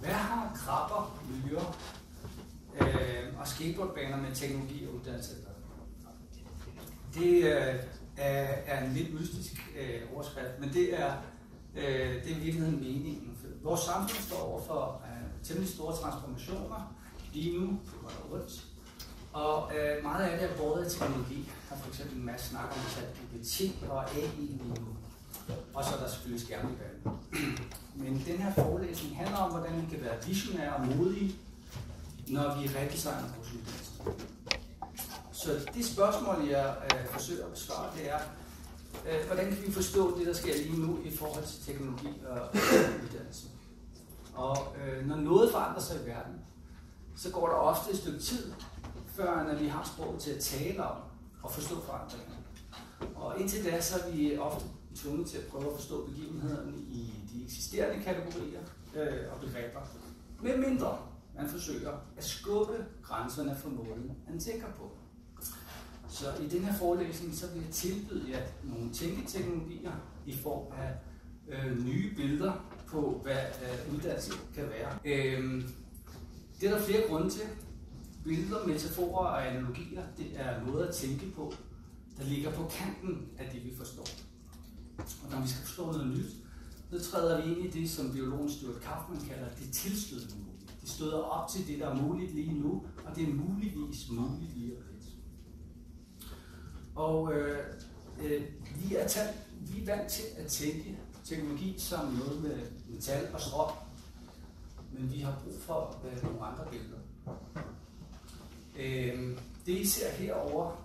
Hvad har krabber, myrer og skateboardbaner med teknologi og uddannelse? Det er en lidt mystisk overskrift, men det er i virkeligheden meningen. Vores samfund står over for temmelig store transformationer lige nu på godt og ondt. Og meget af det er båret af teknologi. Der er for eksempel en masse snak om ChatGPT og AI lige nu. Og så er der selvfølgelig skærmebane. Men den her forelæsning handler om, hvordan vi kan være visionære og modige, når vi redesigner vores uddannelse. Så det spørgsmål, jeg forsøger at besvare, det er, hvordan kan vi forstå det, der sker lige nu i forhold til teknologi og uddannelse? Og når noget forandrer sig i verden, så går der ofte et stykke tid, før vi har sproget til at tale om og forstå forandringerne. Og indtil da, så er vi ofte tvunget til at prøve at forstå begivenhederne i de eksisterende kategorier og begreber, med mindre man forsøger at skubbe grænserne for måden, man tænker på. Så i den her forelæsning, så vil jeg tilbyde jer nogle tænketeknologier i form af nye billeder på, hvad uddannelse kan være. Det er der flere grunde til. Billeder, metaforer og analogier, det er måder at tænke på, der ligger på kanten af det, vi forstår. Og når vi skal forstå noget nyt, så træder vi ind i det, som biologen Stuart Kauffman kalder det tilstødende muligt. Det støder op til det, der er muligt lige nu, og det er muligvis muligt lige om lidt. Og vi er vant til at tænke teknologi som noget med metal og strøm, men vi har brug for nogle andre billeder. Det I ser herovre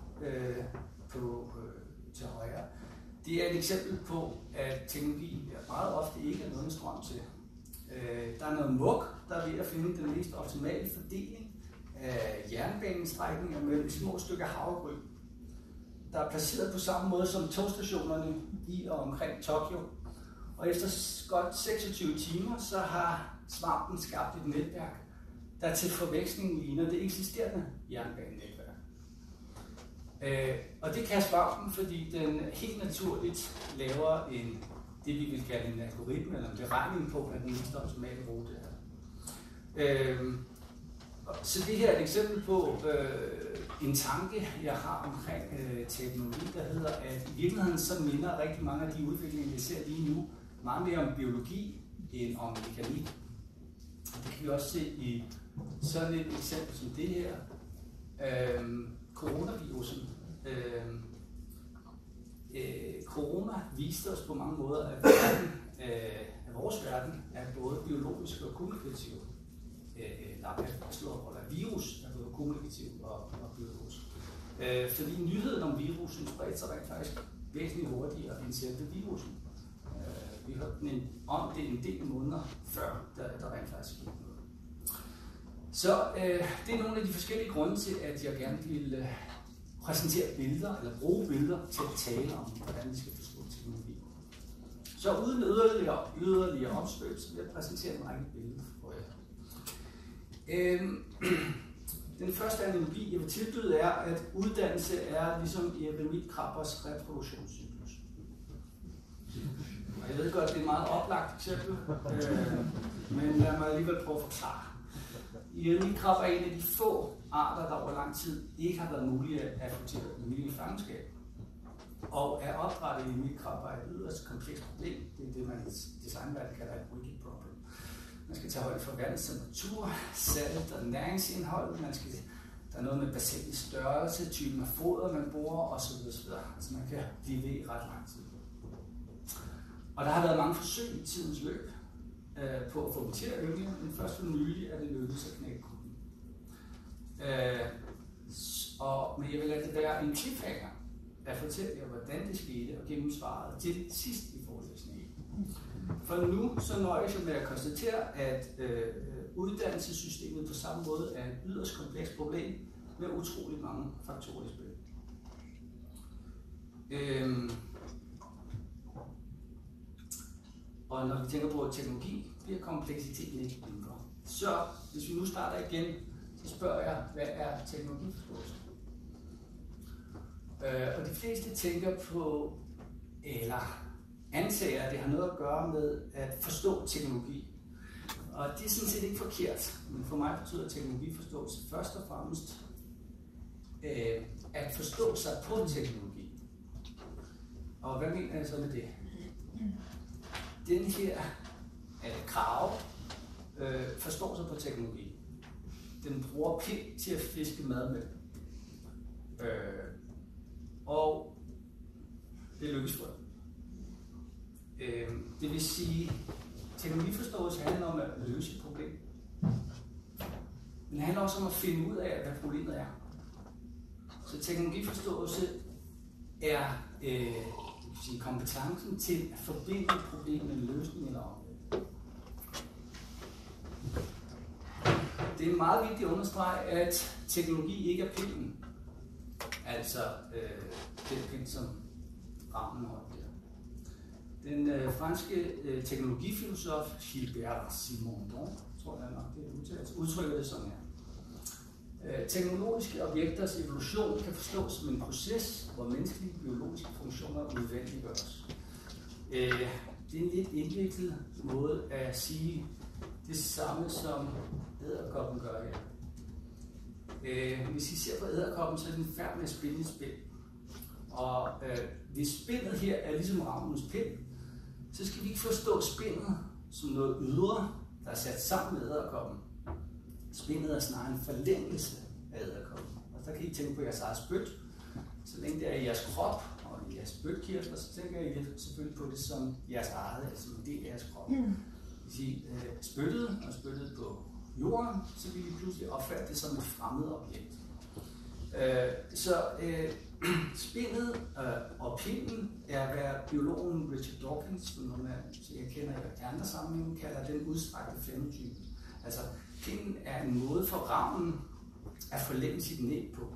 til højre, det er et eksempel på, at teknologi meget ofte ikke er noget med strøm til. Der er noget mug, der er ved at finde den mest optimale fordeling af jernbanestrækninger mellem små stykker havregryn, der er placeret på samme måde som togstationerne i og omkring Tokyo. Og efter godt 26 timer, så har svampen skabt et netværk, der til forveksling ligner det eksisterende jernbanenetværk. Og det kan svampen, fordi den helt naturligt laver det, vi vil kalde en algoritme, eller en beregning på, hvad den mest optimale rute er. Så det her er et eksempel på en tanke, jeg har omkring teknologi, der hedder, at i virkeligheden så minder rigtig mange af de udviklinger, vi ser lige nu, meget mere om biologi end om mekanik. Det kan vi også se i sådan et eksempel som det her. Coronavirusen. Corona viste os på mange måder, at vores verden er både biologisk og kommunikativ. Virus er både kommunikativ og biologisk. Fordi nyheden om virusen spredte sig rent faktisk væsentligt hurtigere end selve virusen. Vi hørte om det en del måneder før, der rent faktisk gik noget. Så det er nogle af de forskellige grunde til, at jeg gerne vil præsentere billeder, eller bruge billeder til at tale om, hvordan vi skal forstå teknologi. Så uden yderligere omspøg, så vil jeg præsentere en række billeder for jer. Den første analogi, jeg vil tilbyde, er, at uddannelse er ligesom eremit-krabbers reproduktionscyklus. Og jeg ved godt, det er et meget oplagt eksempel, men lad mig alligevel prøve at forklare. Eremit-krabber er en af de få arter, der over lang tid ikke har været mulige at få til almindelig fangenskab. Og at opdrætte eremit-krabber er et yderst komplekst problem. Det er det, man i designverdenen kalder et wicked problem. Man skal tage højde for vandets temperatur, salt og næringsindhold. Der er noget med bassinets størrelse, typen af foder, man bruger osv. Altså man kan blive ved i ret lang tid. Og der har været mange forsøg i tidens løb på at få dem til at yngle, men først for nylig er det lykkedes at knække koden. Men jeg vil lade det være en cliffhanger at fortælle jer, hvordan det skete, og gennem svaret til det sidste i forelæsningen. For nu så nøjes jeg med at konstatere, at uddannelsessystemet på samme måde er et yderst komplekst problem med utroligt mange faktorer i spil. Og når vi tænker på teknologi, bliver kompleksiteten ikke mindre. Så hvis vi nu starter igen, så spørger jeg, hvad er teknologiforståelse? Og de fleste tænker på, eller antager, at det har noget at gøre med at forstå teknologi. Og det er sådan set ikke forkert, men for mig betyder teknologiforståelse først og fremmest at forstå sig på teknologi. Og hvad mener jeg så med det? Den her krav forstår sig på teknologi. Den bruger pind til at fiske mad med. Og det lykkes for dem. Det vil sige, teknologiforståelse handler om at løse et problem. Men det handler også om at finde ud af, hvad problemet er. Så teknologiforståelse er kompetencen til at forbinde et problem med en løsning eller omvendt. Det er meget vigtigt at understrege, at teknologi ikke er pinden. Altså den pind, som rammen holder der. Den franske teknologifilosof Gilbert Simondon, tror jeg nok, det udtrykker det sådan her. Teknologiske objekters evolution kan forstås som en proces, hvor menneskelige biologiske funktioner udvendiggøres. Det er en lidt indviklet måde at sige det samme, som edderkoppen gør her. Hvis I ser på edderkoppen, så er den færdig med at spille et spil. Og hvis spillet her er ligesom ravnens pind, så skal vi ikke forstå spillet som noget ydre, der er sat sammen med edderkoppen. Spillet er snarere en forlængelse af edderkoppen. Og der kan I tænke på jeres eget spyt. Så længe det er i jeres krop og i jeres spytkirtler, så tænker I selvfølgelig på det som jeres eget, altså en del af jeres krop. Hvis I spyttet på jorden, så vil I pludselig opfatte det som et fremmed objekt. Spindet og pinden er, hvad biologen Richard Dawkins, som nogle af jeg kender i andre sammenhænge, kalder den udstrakte fænotype. Altså, pinden er en måde for ravnen at forlænge sit næb på.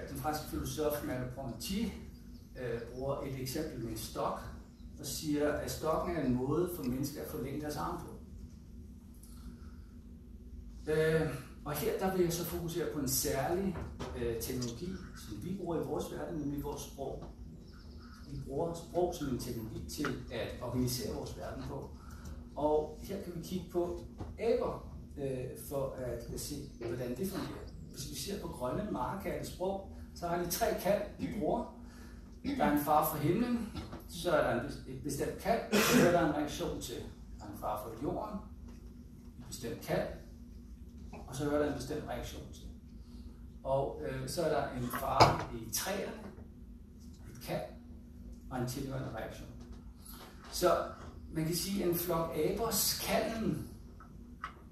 Den franske filosof Merleau-Ponty bruger et eksempel med en stok, og siger, at stokken er en måde for mennesker at forlænge deres arm på. Og her der vil jeg så fokusere på en særlig teknologi, som vi bruger i vores verden, nemlig vores sprog. Vi bruger sprog som en teknologi til at organisere vores verden på. Og her kan vi kigge på aber, for at se, hvordan det fungerer. Hvis vi ser på grønne marekatte sprog, så har de 3 kald, de bruger. Der er en far for himlen, så er der et bestemt kald, så er der en reaktion til. Der er en far for jorden, et bestemt kald, og så er der en bestemt reaktion til. Og så er der en fare i træerne, et kald og en tilhørende reaktion. Så man kan sige, at en flok abers kalden,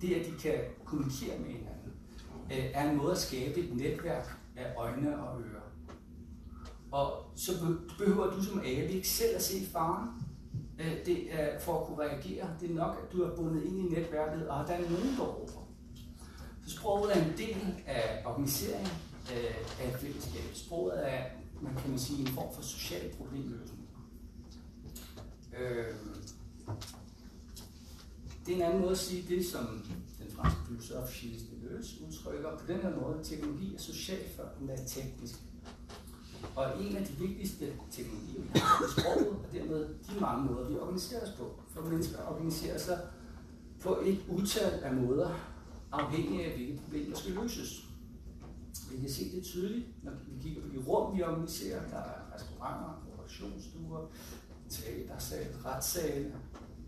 det at de kan kommunikere med hinanden, er en måde at skabe et netværk af øjne og ører. Og så behøver du som abe ikke selv at se faren. Det er for at kunne reagere. Det er nok, at du er bundet ind i netværket, og der er nogen, der råber. Så sproget er en del af organisering af et fællesskab. Sproget er, man kan sige, en form for social problemløsning. Det er en anden måde at sige det, som den franske filosof Gilles Deleuze udtrykker på den her måde. Teknologi er social, før den er teknisk. Og en af de vigtigste teknologier, vi har, er sproget, og dermed de mange måder, vi organiserer os på. For mennesker organiserer sig på et utal af måder, afhængig af hvilke problemer skal løses. Vi kan se det tydeligt, når vi kigger på de rum, vi organiserer. Der er restauranter, produktionsstuer, teatersal, retssale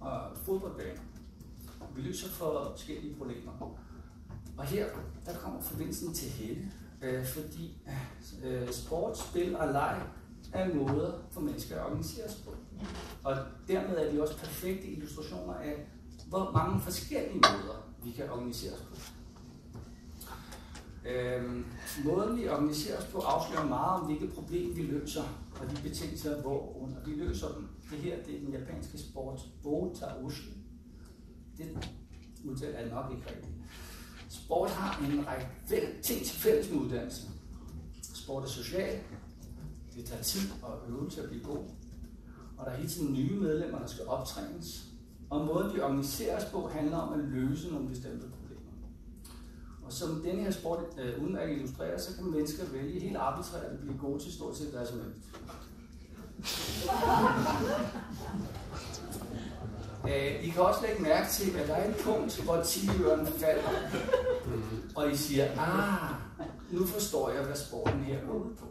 og fodboldbaner. Vi løser for forskellige problemer. Og her der kommer forbindelsen til helle, fordi sport, spil og leg er måder for mennesker at organisere sig på. Og dermed er de også perfekte illustrationer af, hvor mange forskellige måder vi kan organisere os på. Måden vi organiserer os på afslører meget om, hvilke problemer vi løser, og de betingelser, hvorunder vi løser dem. Det her det er den japanske sport Botaoshi. Det udtaler er nok ikke rigtigt. Sport har en række ting til fælles med uddannelse. Sport er social. Det tager tid og øvelse at blive god. Og der er hele tiden nye medlemmer, der skal optrænes. Og måden vi organiserer os på handler om at løse nogle bestemte problemer. Og som denne her sport udmærket illustrerer, så kan mennesker vælge helt arbitrært at blive gode til stort set hvad som helst. I kan også lægge mærke til, at der er et punkt, hvor tigeørerne falder, og I siger, nu forstår jeg, hvad sporten her går ud på.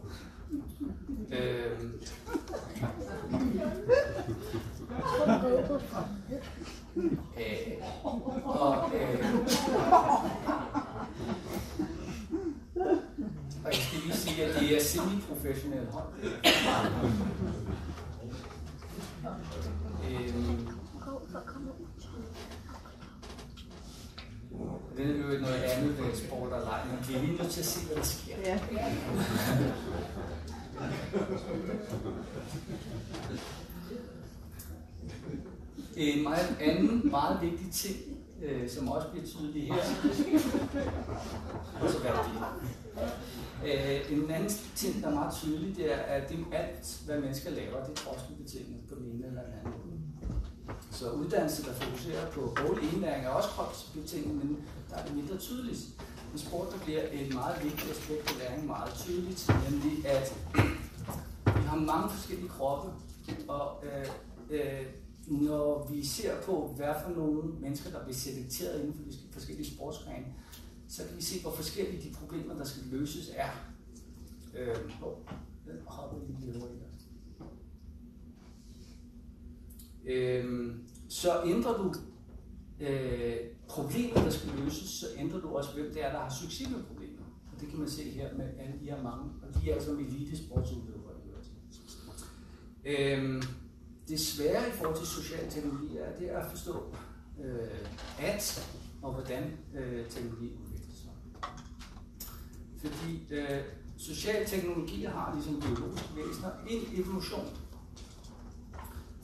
Og jeg skal lige sige, at det er semi-professionelle hold. Det er jo noget andet ved sport og leg, men vi er lige nødt til at se, hvad der sker. Ja. En anden meget vigtig ting, som også bliver tydelig her, en anden ting, der er meget tydelig, det er, at det alt, hvad mennesker laver, det er kropsligt betinget på den ene eller den anden måde. Så uddannelse, der fokuserer på både indlæring, er også kropsbetinget, men der er det mindre tydeligt. Men sport, der bliver et meget vigtigt aspekt af læring meget tydeligt, nemlig at vi har mange forskellige kroppe, og når vi ser på, hvad for nogle mennesker, der bliver selekteret inden for de forskellige sportsgrene, så kan vi se, hvor forskellige de problemer, der skal løses, er. Så ændrer du problemer, der skal løses, så ændrer du også, hvem det er, der har succes med problemer. Og det kan man se her med alle de her mange, og de er altså elitesportsudøvere. Det svære i forhold til social teknologi er, det er at forstå, at og hvordan teknologi udvikler sig. Fordi social teknologi har ligesom biologiske væsener en evolution.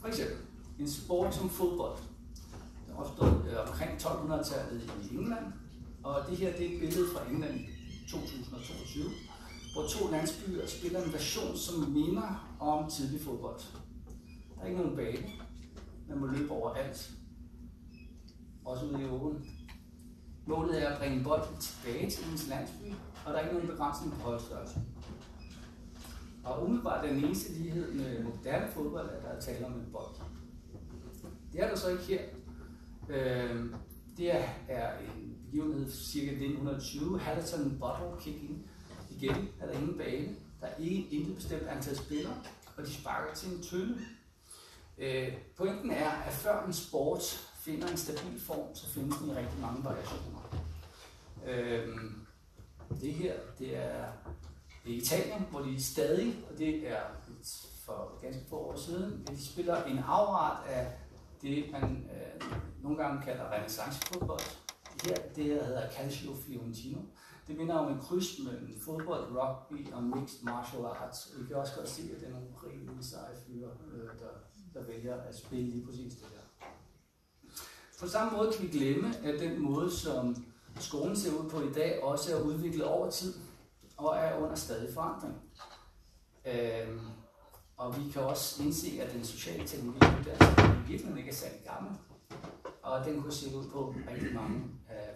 For eksempel en sport som fodbold. Den opstod omkring 1200-tallet i England, og det her det er et billede fra England i 2022, hvor 2 landsbyer spiller en version, som minder om tidlig fodbold. Der er ikke nogen bane. Man må løbe over alt. Også ude i åen. Målet er at bringe bolden tilbage til ens landsby, og der er ikke nogen begrænsning på holdstørrelse. Og umiddelbart den eneste lighed med moderne fodbold er, at der er tale om en bold. Det er der så ikke her. Det er en begivenhed ca. 1920, Hallaton Bottle Kicking. Igen er der ingen bane. Der er intet bestemt antal spillere, og de sparker til en tønde. Pointen er, at før en sport finder en stabil form, så findes den i rigtig mange variationer. Det her, det er i Italien, hvor de stadig, og det er for ganske få år siden, de spiller en afart af det, man nogle gange kalder renaissancefodbold. Her, det her hedder Calcio Fiorentino. Det minder om en kryds mellem fodbold, rugby og mixed martial arts. Vi kan også godt se, at det er nogle rigtig seje fyre, der vælger at spille lige præcis det her. På samme måde kan vi glemme, at den måde, som skolen ser ud på i dag, også er udviklet over tid og er under stadig forandring. Og vi kan også indse, at den sociale teknologi i virkeligheden ikke er særlig gammel, og den kunne se ud på rigtig mange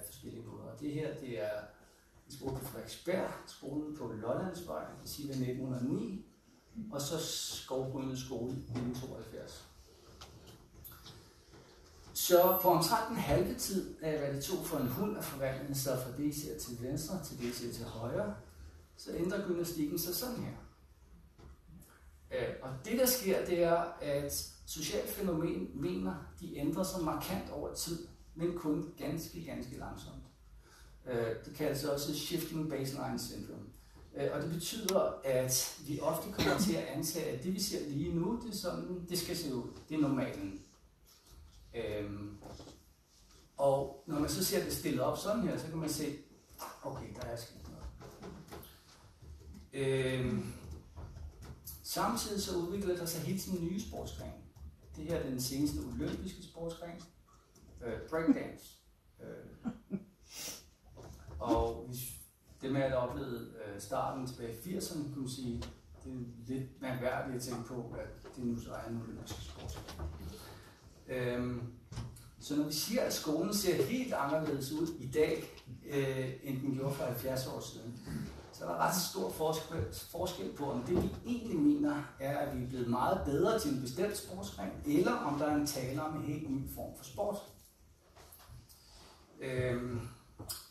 forskellige måder. Og det her, det er en skole på Frederiksberg, skolen på Lollandsvej, det siger 1909, og så Skovbrynets skole i 1972. Så på omtrent en halve tid, hvad det tog for en hund at forvandle sig fra det, I ser til venstre til det, I ser til højre, så ændrer gymnastikken sig sådan her. Og det, der sker, det er, at sociale fænomener, de ændrer sig markant over tid, men kun ganske langsomt. Det kaldes også shifting baseline syndrome. Og det betyder, at vi ofte kommer til at antage, at det vi ser lige nu, det er sådan, det skal se ud. Det er normalen. Og når man så ser det stillet op sådan her, så kan man se, okay, der er sket noget. Samtidig så udvikler der sig hele tiden nye sportsgrene. Det her er den seneste olympiske sportsgren, breakdance. Og hvis det med at opleve starten tilbage i 80'erne, kan man sige, det er lidt mærkværdigt at tænke på, at det nu så er en olympisk sportsgren. Så når vi siger, at skolen ser helt anderledes ud i dag, end den gjorde for 70 år siden, så er der ret stor forskel på, om det vi egentlig mener er, at vi er blevet meget bedre til en bestemt sportsgren, eller om der er en tale om en helt ny form for sport.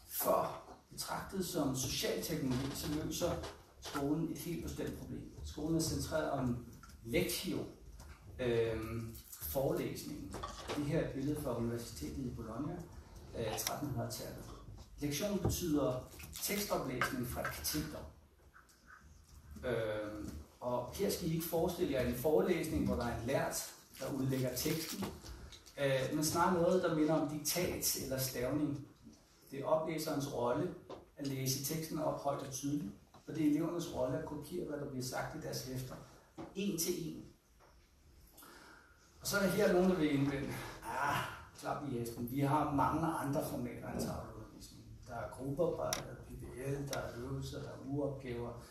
For betragtet som socialteknologi, så løser skolen et helt bestemt problem. Skolen er centreret om lektio, forelæsningen. Det her er et billede fra Universitetet i Bologna, 1300-tallet. Lektion betyder tekstoplæsning fra et kateder. Og her skal I ikke forestille jer en forelæsning, hvor der er en lært, der udlægger teksten, men snarere noget, der minder om diktat eller stavning. Det er oplæserens rolle at læse teksten op højt og tydeligt, og det er elevernes rolle at kopiere, hvad der bliver sagt i deres hæfter. En til en. Og så er der her nogen, der vil indvende, klap i hesten. Vi har mange andre formater end tavleundervisning. Der er gruppearbejde, PBL, der er øvelser, der er ugeopgaver,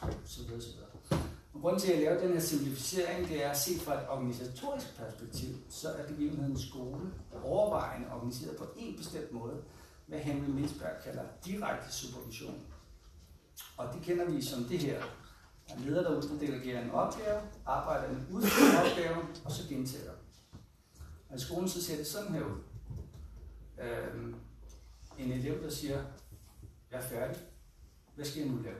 osv. Og grunden til at lave den her simplificering, det er at se fra et organisatorisk perspektiv, så er begivenheden skole overvejende organiseret på en bestemt måde, hvad Henry Mintzberg kalder direkte supervision. Og det kender vi som det her. Der er leder derude, der delegerer en opgave, arbejderne udfører opgaven, og så gentager. Og i skolen så ser det sådan her ud. En elev, der siger, jeg er færdig. Hvad skal jeg nu lave?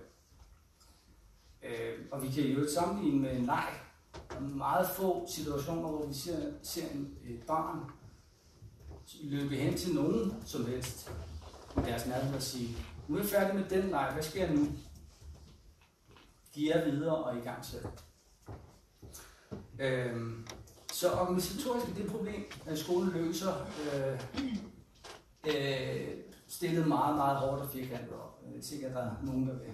Og vi kan jo sammenligne med nej. Der er meget få situationer, hvor vi ser et barn løbe hen til nogen som helst i deres nærhed og sige, nu er jeg færdig med den leg, hvad skal jeg nu? Giver jer videre og i gang selv. Så organisatorisk er det problem, at skolen løser stillet meget, meget hårdt og firkantet op. Sikkert der er nogen, der vil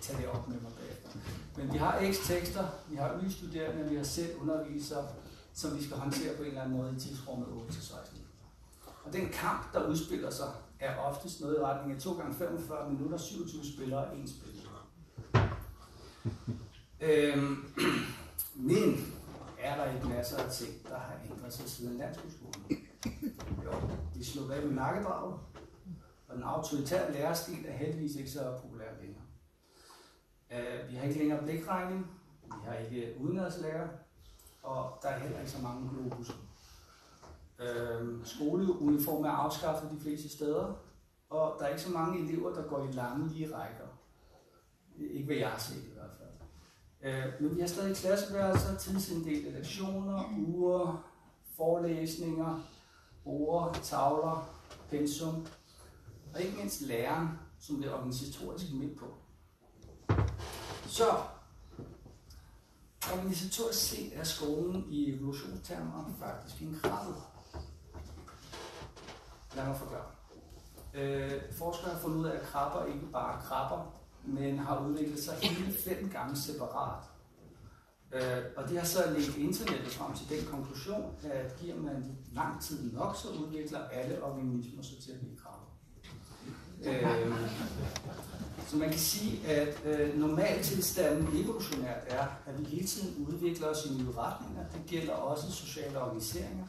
tage det op med mig bagefter. Men vi har X-tekster, vi har Y-studerende, vi har selv undervisere, som vi skal håndtere på en eller anden måde i tidsrummet 8-16. Og den kamp, der udspiller sig, er oftest noget i retning af 2 gange 45 minutter, 27 spillere og 1 spiller. Men er der ikke masser af ting, der har ændret sig siden landsbyskolen? Jo, vi slog af med nakkedraget, og den autoritære lærerstil er heldigvis ikke så populær længere. Vi har ikke længere blikregning, vi har ikke udenadslærer, og der er heller ikke så mange globusser. Skoleuniform er afskaffet de fleste steder, og der er ikke så mange elever, der går i lange lige rækker. Ikke hvad jeg har set i hvert fald. Men vi har stadig klasseværelser, tidsinddelte lektioner, uger, forelæsninger, ord, tavler, pensum, og ikke mindst læreren, som det er organisatorisk midt på. Så organisatorisk set er skolen i evolutionstermer faktisk en krabbe. Lad mig forklare. Forskere har fundet ud af, at krabber ikke bare er krabber, men har udviklet sig hele 5 gange separat. Og det har så ledt internettet frem til den konklusion, at giver man lang tid nok, så udvikler alle organismer sig til at blive krabber. Så man kan sige, at normaltilstanden evolutionært er, at vi hele tiden udvikler os i nye retninger. Det gælder også sociale organiseringer.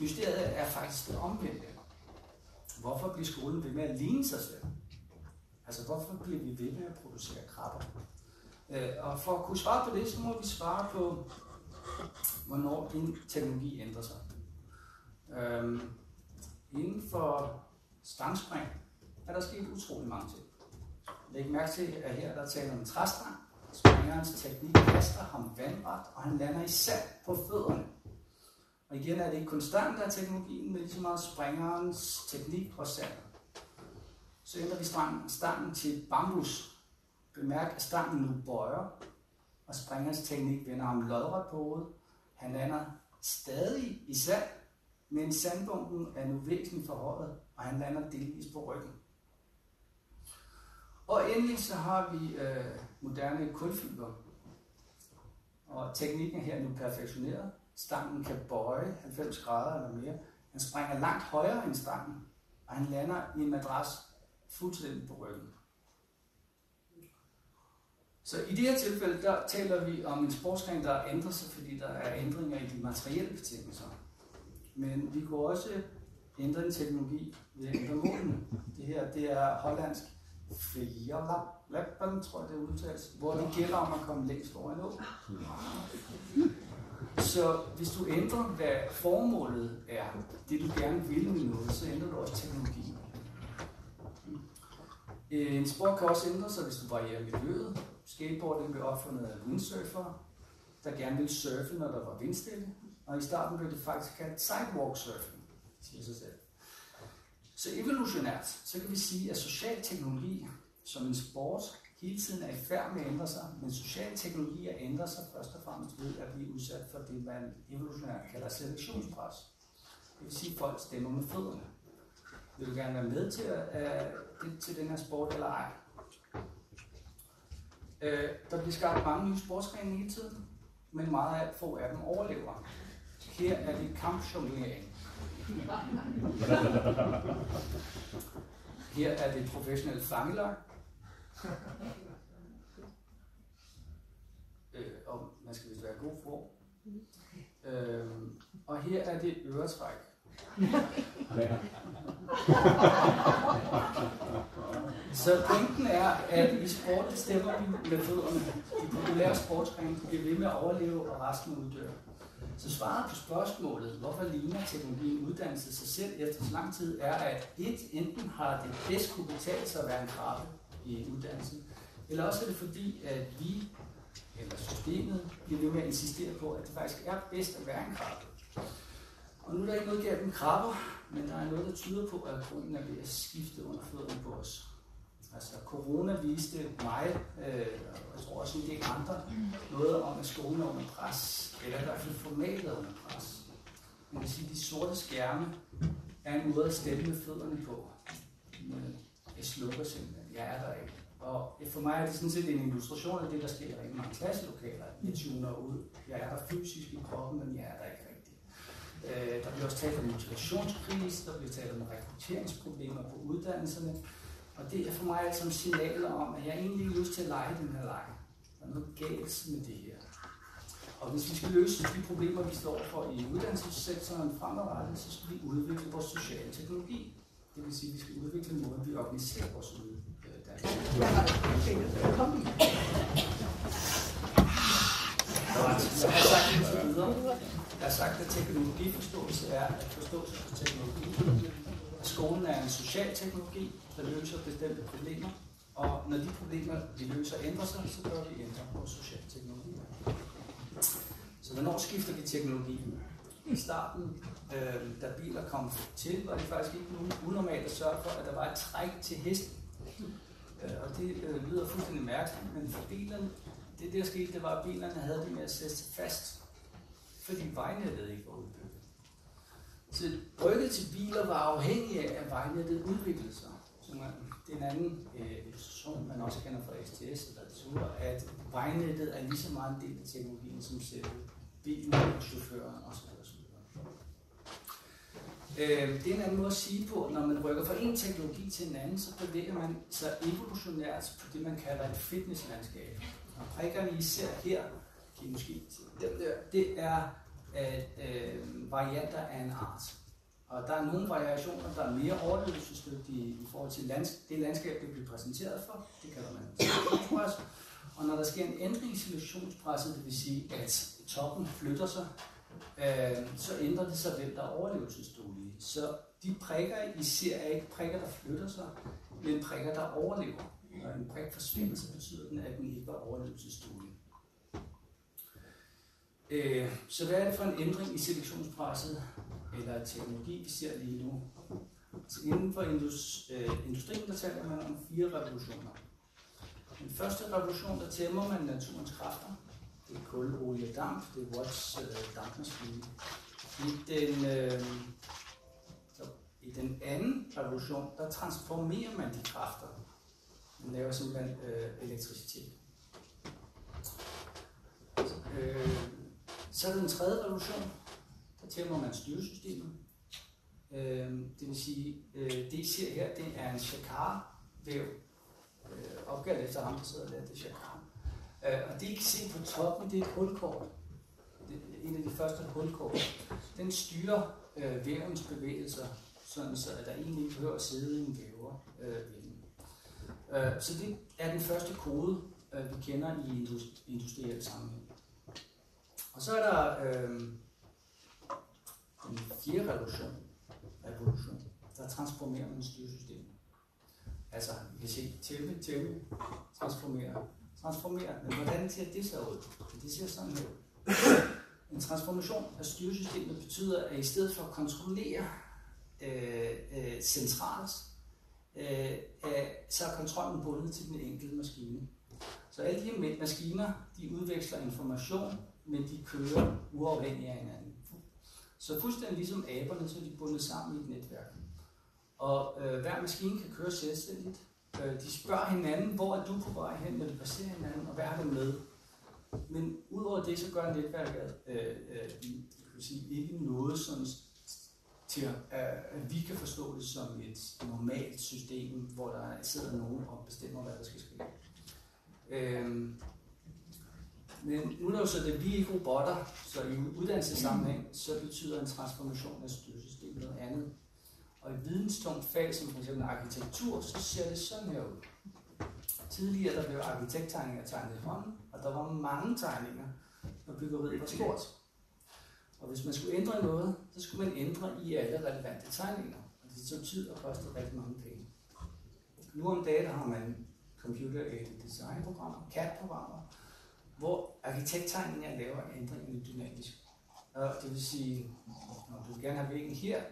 Mysteriet er faktisk det omvendte. Hvorfor bliver skolen ved med at ligne sig selv? Altså, hvorfor bliver vi ved med at producere krabber? Og for at kunne svare på det, så må vi svare på, hvornår en teknologi ændrer sig. Inden for stangspring er der sket utrolig mange ting. Læg mærke til, at her der taler om en træstang. Springerens teknik kaster ham vandret, og han lander i sand på fødderne. Og igen er det ikke konstant, der er teknologien, men lige så meget springerens teknik og sand. Så ændrer vi stangen til bambus. Bemærk, at stangen nu bøjer, og springerens teknik vender ham lodret på hovedet. Han lander stadig i sand, men sandbunken er nu væsentligt forhøjet, og han lander delvis på ryggen. Og endelig så har vi moderne kulfiber, og teknikken er her nu perfektioneret. Stangen kan bøje 90 grader eller mere. Han springer langt højere end stangen, og han lander i en madras fuldstændig på ryggen. Så i det her tilfælde, der taler vi om en sportsgren, der ændrer sig, fordi der er ændringer i de materielle betingelser. Men vi kunne også ændre en teknologi ved at ændre målene. Det her, det er hollandsk Fjalllappen, tror jeg det udtales, hvor det gælder om at komme længst over en å. Så hvis du ændrer, hvad formålet er, det du gerne vil med noget, så ændrer du også teknologien. En sport kan også ændre sig, hvis du varierer miljøet. Skateboarding blev opfundet af windsurfere, der gerne ville surfe, når der var vindstille. Og i starten blev det faktisk kaldt sidewalk surfing, siger sig selv. Så evolutionært, så kan vi sige, at social teknologi som en sport hele tiden er i færd med at ændre sig, men sociale teknologier ændrer sig først og fremmest ved at blive udsat for det, man evolutionært kalder selektionspres. Det vil sige, at folk stemmer med fødderne. Vil du gerne være med til den her sport eller ej? Der bliver skabt mange nye sportsgrene hele tiden, men meget af få af dem overlever. Her er det kampjonglering. Her er det professionel fangelok. Og man skal vist være god for. Og her er det øretræk. Så pointen er, at i sporten stemmer vi med fødderne. De populære sportsgrene bliver ved med at overleve, og resten uddør. Så svaret på spørgsmålet, hvorfor ligner teknologien uddannelse sig selv efter så lang tid, er, at enten har det bedst kunne betale sig at være en krabbe i uddannelsen, eller også er det fordi, at vi, eller systemet, bliver ved med at insistere på, at det faktisk er bedst at være en krabbe. Og nu er der ikke noget galt med krabber, men der er noget, der tyder på, at grunden er ved at skifte under fødderne på os. Altså corona viste mig, og jeg tror også en del andre, noget om, at skolen er under pres, eller i hvert fald formatet er under pres. Man kan sige, at de sorte skærme er en måde at stemme med fødderne på. Jeg slukker simpelthen, jeg er der ikke. Og for mig er det sådan set en illustration af det, der sker i rigtig mange klasselokaler. Jeg tuner ud, jeg er der fysisk i kroppen, men jeg er der ikke rigtigt. Der bliver også talt om motivationskrise, der bliver talt om rekrutteringsproblemer på uddannelserne. Og det er for mig altså signaler om, at jeg egentlig ikke har lyst til at lege den her leg. Der er noget galt med det her. Og hvis vi skal løse de problemer, vi står for i uddannelsessektoren fremadrettet, så skal vi udvikle vores sociale teknologi. Det vil sige, at vi skal udvikle måden, vi organiserer vores uddannelse. Jeg har sagt, at teknologiforståelse er at forståelse for teknologi. Skolen er en social teknologi, der løser bestemte problemer, og når de problemer, vi løser, ændrer sig, så bør vi ændre vores sociale teknologi. Så hvornår skifter vi teknologi? I starten, da biler kom til, var det faktisk ikke unormalt at sørge for, at der var et træk til hesten. Og det lyder fuldstændig mærkeligt, men for bilerne, det der skete, det var, at bilerne havde det med at sætte fast, fordi vejnettet ikke var udbygget. Så brygget til biler var afhængig af, at vejnettet udviklede sig. Det er en anden illustration, man også kender fra STS eller tur, at vejnettet er lige så meget en del af teknologien som selve bilen og chaufføren osv. Det er en anden måde at sige på, når man rykker fra en teknologi til en anden, så bevæger man sig evolutionært på det, man kalder et fitnesslandskab. Og prikkerne, I ser her, måske dem der, det er varianter af en art. Og der er nogle variationer, der er mere overlevelsesdygtige i forhold til det landskab, det bliver præsenteret for. Det kalder man selektionspres. Og når der sker en ændring i selektionspresset, det vil sige, at toppen flytter sig, så ændrer det sig, hvem der er overlevelsesduelige. Så de prikker, I ser, er ikke prikker, der flytter sig, men prikker, der overlever. Når en prik forsvinder, så betyder den, at den ikke var overlevelsesduelig. Så hvad er det for en ændring i selektionspresset, eller teknologi, vi ser lige nu? Så inden for industrien, der taler man om 4 revolutioner. Den første revolution, der tæmmer man naturens kræfter. Det er kul, olie og damp. Det er Watts dampmaskine. I den anden revolution, der transformerer man de kræfter. Man laver simpelthen elektricitet. Så er det den tredje revolution. Der tæmmer man styresystemet. Det vil sige, det I ser her, det er en Jacquard-væv. Opkaldt efter ham, der sidder og laver det Jacquard. Og det I kan se på toppen, det er et hulkort. Det er en af de første hulkort. Den styrer vævens bevægelser, sådan så at der egentlig ikke behøver at sidde i en væver. Så det er den første kode, vi kender i industriel sammenhæng. Og så er der den fjerde revolution, der transformerer man styresystemet. Altså, vi kan se tæmme, transformere, men hvordan ser det så ud? Det ser sådan her ud. En transformation af styresystemet betyder, at i stedet for at kontrollere centralt, så er kontrollen bundet til den enkelte maskine. Så alle de her maskiner, de udveksler information, men de kører uafhængigt af hinanden. Så fuldstændig ligesom aberne, så er de bundet sammen i et netværk. Og hver maskine kan køre selvstændigt. De spørger hinanden, hvor er du på vej hen, når de passerer hinanden, og hvad har det med? Men udover det, så gør netværket ikke noget sådan til, at vi kan forstå det som et normalt system, hvor der sidder nogen og bestemmer, hvad der skal ske. Men nu er det jo så, at vi ikke robotter, så i uddannelsessammenhæng, så betyder en transformation af styresystemet noget andet. Og i videnstungt fag, som f.eks. arkitektur, så ser det sådan her ud. Tidligere der blev arkitekttegninger tegnet i hånden, og der var mange tegninger, når byggeriet var stort. Og hvis man skulle ændre noget, så skulle man ændre i alle relevante tegninger. Og det tog tid og kostede rigtig mange penge. Nu om dagen har man computer-aided design-programmer, CAD-programmer, hvor arkitekttegninger laver ændringen dynamisk. Og det vil sige, når du vil gerne have væggen her,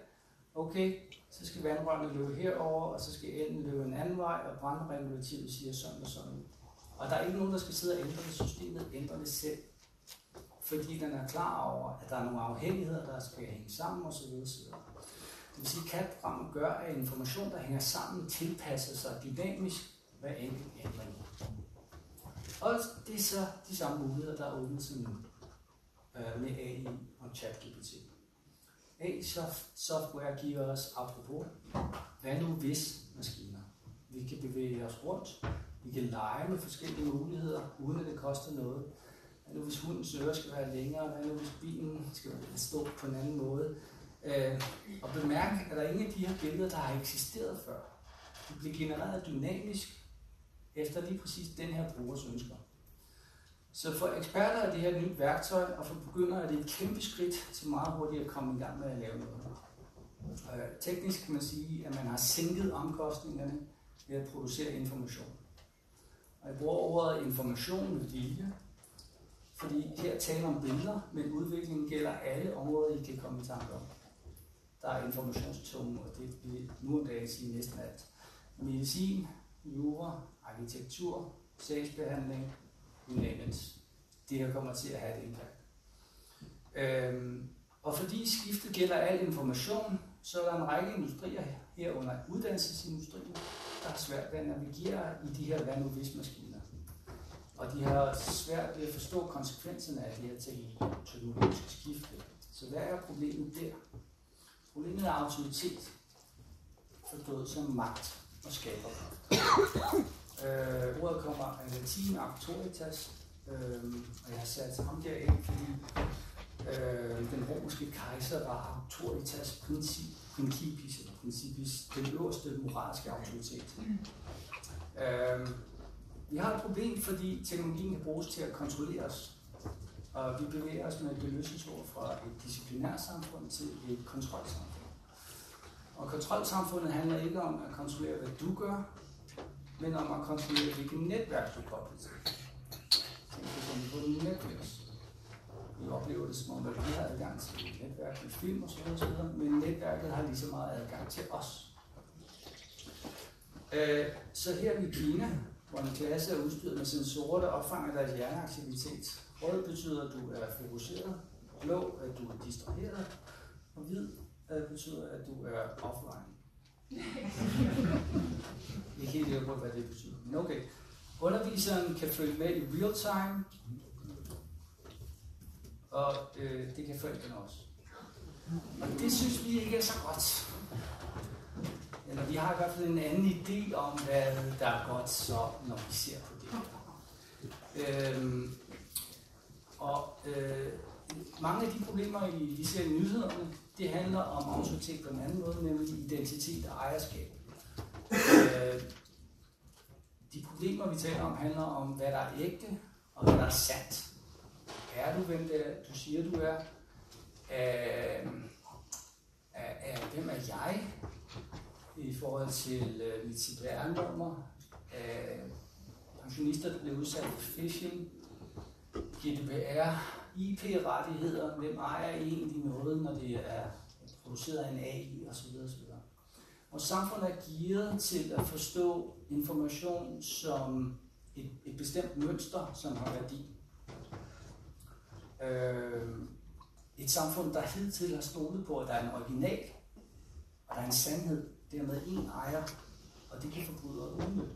okay, så skal vandrørene løbe herover, og så skal enden løbe en anden vej, og brandregulativet siger sådan og sådan. Og der er ikke nogen, der skal sidde og ændre det. Systemet ændrer det selv, fordi den er klar over, at der er nogle afhængigheder, der skal hænge sammen osv. Det vil sige, at CAD-programmet gør, at information, der hænger sammen, tilpasser sig dynamisk hver enkelt ændring. Og det er så de samme muligheder, der er åbnet sig nu med AI og ChatGPT. AI-software giver os, apropos, hvad nu hvis maskiner. Vi kan bevæge os rundt, vi kan lege med forskellige muligheder, uden at det koster noget. Hvad nu hvis hundens ører skal være længere, hvad nu hvis bilen skal stå på en anden måde. Og bemærk, at der er ingen af de her billeder, der har eksisteret før. De bliver genereret dynamisk efter lige præcis den her brugers ønsker. Så for eksperter er det her et nyt værktøj, og for begyndere er det et kæmpe skridt til meget hurtigt at komme i gang med at lave noget. Teknisk kan man sige, at man har sænket omkostningerne ved at producere information. Og jeg bruger ordet information med vilje, fordi her taler om billeder, men udviklingen gælder alle områder, I kan komme i tanke om. Der er informationstunge, og det vil nu om dagen sige næsten alt. Medicin, jura, arkitektur, sagsbehandling, det her kommer til at have et impact. Og fordi skiftet gælder al information, så er der en række industrier herunder uddannelsesindustrien, der har svært ved at navigere i de her hvad nu hvis maskiner. Og de har svært ved at forstå konsekvenserne af det her teknologiske skifte. Så hvad er problemet der? Problemet er autoritet, forstået som magt og skaberkraft. Ordet kommer af latin autoritas, og jeg har sat ham derind, fordi den romerske kejser var autoritas principis, den øverste moralske autoritet. Vi har et problem, fordi teknologien kan bruges til at kontrollere os, og vi bevæger os med et beløsningsord fra et disciplinært samfund til et kontrolsamfund. Og kontrolsamfundet handler ikke om at kontrollere, hvad du gør, men om at kontrollere, hvilket netværk du kobler til. Tænk på Netflix. Vi oplever det som om, at vi har adgang til et netværk med film osv., men netværket har lige så meget adgang til os. Så her er vi i Kina, hvor en klasse er udstyret med sensorer, der opfanger deres hjerneaktivitet. Rød betyder, at du er fokuseret, blå, at du er distraheret, og hvid betyder, at du er offline. Ikke helt ærlig på, hvad det betyder, men okay. Underviseren kan følge med i real time, og det kan forældrene også. Og det synes vi ikke er så godt. Eller vi har i hvert fald en anden idé om, hvad der er godt, så når vi ser på det her. Mange af de problemer, vi ser i nyhederne, det handler om autoritet på en anden måde, nemlig identitet og ejerskab. de problemer, vi taler om, handler om, hvad der er ægte, og hvad der er sandt. Er du, hvem det er, du siger, du er? Hvem er jeg i forhold til mit CPR-nummer? Pensionister, der bliver udsat for phishing, GDPR, IP-rettigheder, hvem ejer egentlig noget, når det er produceret af en AI osv. Vores samfund er gearet til at forstå information som et bestemt mønster, som har værdi. Et samfund, der hidtil har stolet på, at der er en original, og der er en sandhed, dermed en ejer, og det kan forbrydere udnytte.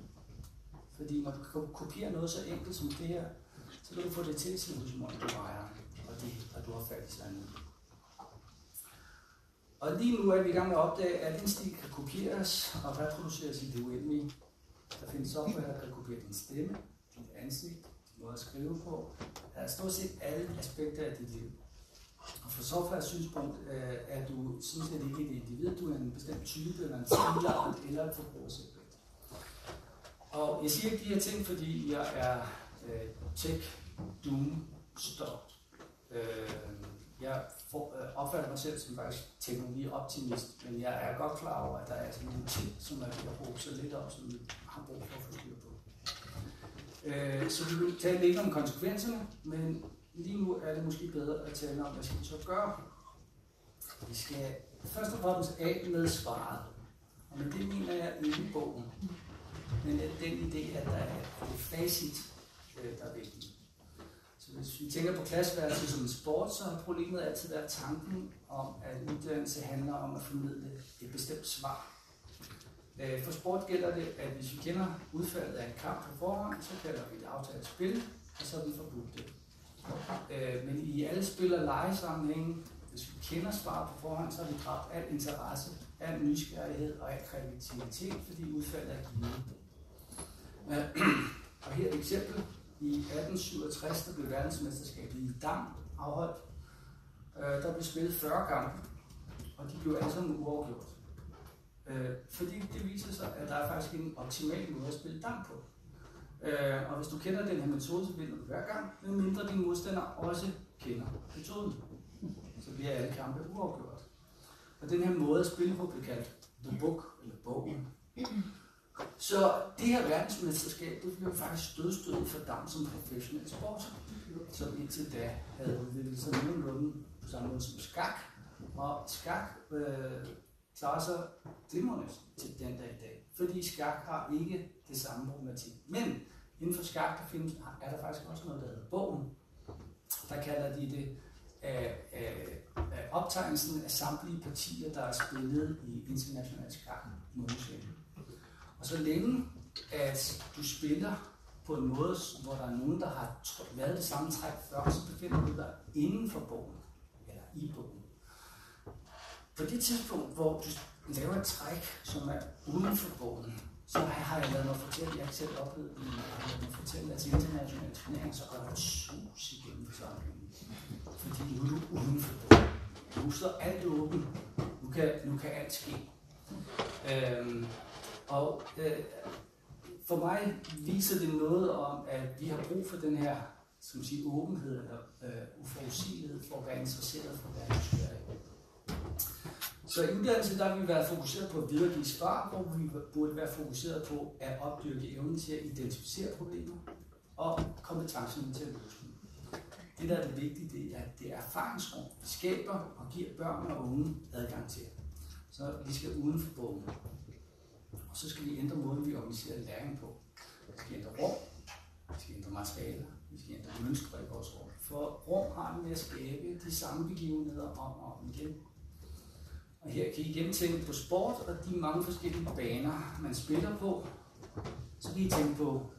Fordi når du kopierer noget så enkelt som det her, så kan du få det til at se ud som om du ejer, og du har fat i sandheden. Og lige nu er vi i gang med at opdage, at den stil kan kopieres og reproduceres i det uendelige. Der findes software, der kan kopiere din stemme, dit ansigt, din måde at skrive på. Der er stort set alle aspekter af dit liv. Og fra softwares synspunkt er du sådan set ikke et individ, du er en bestemt type, eller en stilart, eller et forbrugersegment. Og jeg siger ikke de her ting, fordi jeg er tech-doom-stop. Jeg opfatter mig selv som faktisk teknologioptimist, men jeg er godt klar over, at der er sådan nogle ting, som er ved at bruge så lidt op, som vi har brug for at få styr på. Så vi vil tale lidt om konsekvenserne, men lige nu er det måske bedre at tale om, hvad skal vi så gøre. Vi skal først og fremmest af med svaret. Og med det mener jeg ikke bogen, men den idé, at der er et facit, der er vigtigt. Så hvis vi tænker på klasseværelset som en sport, så har problemet altid været tanken om, at uddannelse handler om at formidle et bestemt svar. For sport gælder det, at hvis vi kender udfaldet af en kamp på forhånd, så kalder vi det aftalt spil, og så er vi forbudt det. Men i alle spil- og legesammenhænge, hvis vi kender svaret på forhånd, så har vi dræbt al interesse, al nysgerrighed og al kreativitet, fordi udfaldet er givet. Og her er et eksempel. I 1867 der blev verdensmesterskabet i dam afholdt. Der blev spillet 40 kampe, og de blev alle sammen uafgjort. Fordi det viser sig, at der er faktisk en optimal måde at spille dam på. Og hvis du kender den her metode, så vinder du hver gang, medmindre din modstander også kender metoden. Så bliver alle kampe uafgjort. Og den her måde at spille på bliver kaldt the book, eller bogen. Så det her verdensmesterskab, det blev faktisk stødstødet for dam som professionel sport, som indtil da havde udviklet sig nogenlunde på samme måde som skak. Og skak klarer sig glimrende til den dag i dag, fordi skak har ikke det samme problematik. Men inden for skak, er der faktisk også noget, der hedder bogen. Der kalder de det optegnelsen af samtlige partier, der er spillet i international skak nogensinde. Og så længe, at du spiller på en måde, hvor der er nogen, der har lavet det samme træk før, så befinder du dig inden for bogen, eller i bogen. På det tidspunkt, hvor du laver et træk, som er uden for bogen, så har jeg lavet mig fortælle, jeg har selv oplevet det, at til internationale turneringer, så går der et sus igennem forsamlingen. Fordi nu er du uden for bogen. Nu står alt åbent. Nu kan alt ske. For mig viser det noget om, at vi har brug for den her åbenhed eller uforudsigelighed for at være interesseret for at være nysgerrig. Så i uddannelse der har vi været fokuseret på at videregive svar, hvor vi burde være fokuseret på at opdyrke evnen til at identificere problemer og kompetencen til at løse dem. Det der er det vigtige, det er erfaringsrum, vi skaber og giver børn og unge adgang til. Så vi skal uden for bogen. Og så skal vi ændre måden, vi organiserer læring på. Vi skal ændre rum, vi skal ændre materialer, vi skal ændre mønstre i vores rum. For rum har det med at skabe de samme begivenheder om og om igen. Og her kan I igen tænke på sport og de mange forskellige baner, man spiller på. Så kan I tænke på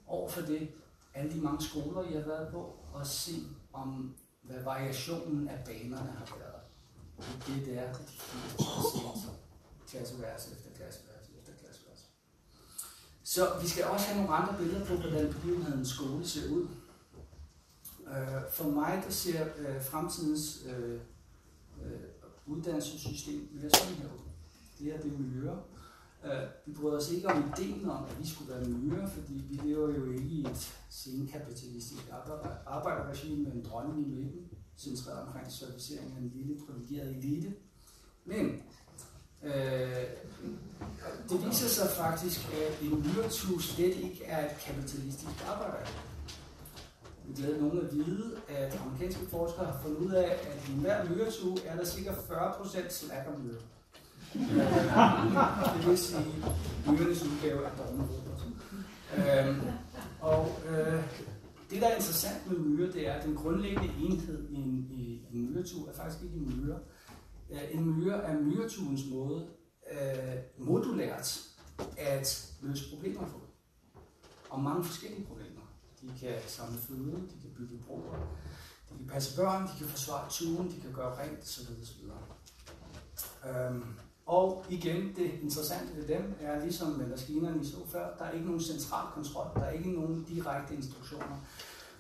over for det, alle de mange skoler, I har været på, og se om, hvad variationen af banerne har været. Det er de klasseværelse efter klasseværelse efter klasseværelse. Så vi skal også have nogle andre billeder på, hvordan begivenheden skole ser ud. For mig, der ser fremtidens uddannelsessystem være sådan her ud. Det her det er miljøer. Vi bryder os ikke om ideen om, at vi skulle være myrer, fordi vi lever jo ikke i et senkapitalistisk arbejderregime med en dronning i midten, centreret omkring servicering af en lille privilegeret elite. Men det viser sig faktisk, at en myretue slet ikke er et kapitalistisk arbejde. Vi glæder nogen at vide, at amerikanske forskere har fundet ud af, at i hver myretue er der ca. 40% slackermyrer. Det vil sige myrernes udgave af dogmerødder. Det, der er interessant med myrer, det er, at den grundlæggende enhed i en myretue er faktisk ikke en myre. En myre er myretuens måde modulært at løse problemer på. Og mange forskellige problemer. De kan samle føde, de kan bygge broer, de kan passe børn, de kan forsvare turen, de kan gøre rent, osv. Og igen, det interessante ved dem er, ligesom med maskinerne I så før, der er ikke nogen central kontrol, der er ikke nogen direkte instruktioner.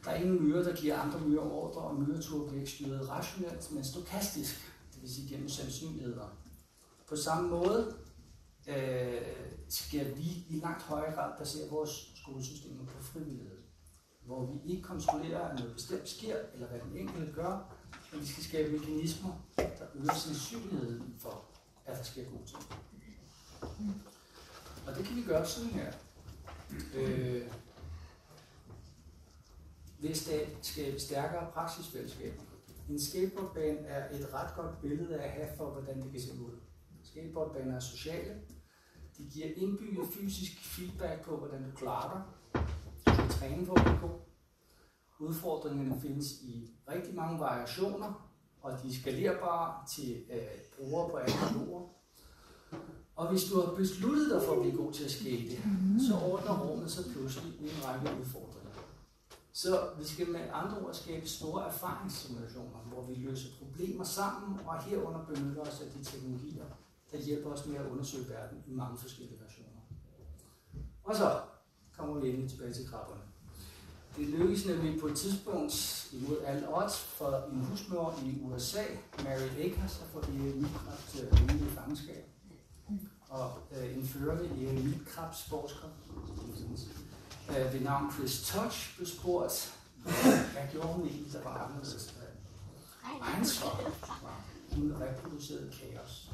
Der er ingen myrer, der giver andre myrer ordre, og myreture bliver ikke styret rationelt, men stokastisk, det vil sige gennem sandsynligheder. På samme måde skal vi i langt højere grad basere vores skolesystemer på frivillighed, hvor vi ikke kontrollerer, at noget bestemt sker, eller hvad den enkelte gør, men vi skal skabe mekanismer, der øger sandsynligheden for, at der sker gode ting. Og det kan vi gøre sådan her. Ved at skabe stærkere praksisfællesskaber. En skateboardbane er et ret godt billede af at have for, hvordan det kan se ud. Skateboardbaner er sociale. De giver indbygget fysisk feedback på, hvordan du klarer dig. Du skal træne for at blive god. Udfordringerne findes i rigtig mange variationer, og de er skalerbare til brugere på alle niveauer. Og hvis du har besluttet dig for at blive god til at skate, så ordner rummet sig pludselig en række udfordringer. Så vi skal med andre ord skabe store erfaringssimulationer, hvor vi løser problemer sammen, og herunder benytter os af de teknologier, der hjælper os med at undersøge verden i mange forskellige versioner. Og så kommer vi endelig tilbage til krabberne. Det lykkedes nemlig på et tidspunkt imod alle odds for en husmor i USA, Mary Akers, at få eremitkrebs til rimelig fangenskab. Og en førende eremitkrebsforsker ved navn Chris Touch blev spurgt, hvad gjorde hun egentlig, der var anderledes? Og han svarede, at hun reproducerede kaos.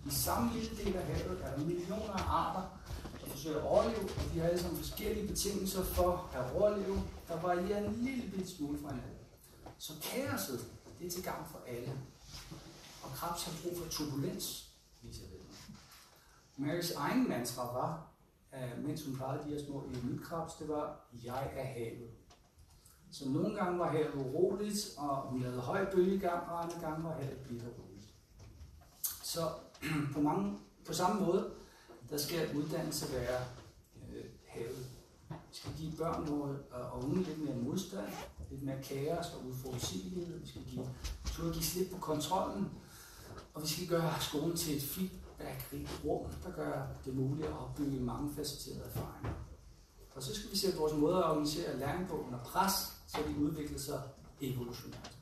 I samme lille del af havet er der millioner af arter, der forsøger at overleve, og de har alle sammen forskellige betingelser for at overleve, der varierer en lille bitte smule fra hinanden. Så kaoset, det er til gavn for alle. Og krebs har brug for turbulens, viser det. Marys egen mantra var, mens hun plejede de her små eremitkrebs, det var, jeg er havet. Så nogle gange var havet uroligt, og hun lavede høj bølgegang, og andre gange var havet bitter roligt. Så på samme måde, der skal uddannelse være havet. Vi skal give børn og unge lidt mere modstand, lidt mere kaos og uforudsigelighed. Vi skal give slip på kontrollen, og vi skal gøre skolen til et feedback-rigt rum, der gør det muligt at opbygge mange facetterede erfaringer. Og så skal vi se vores måder at organisere læring på under pres, så de udvikler sig evolutionært.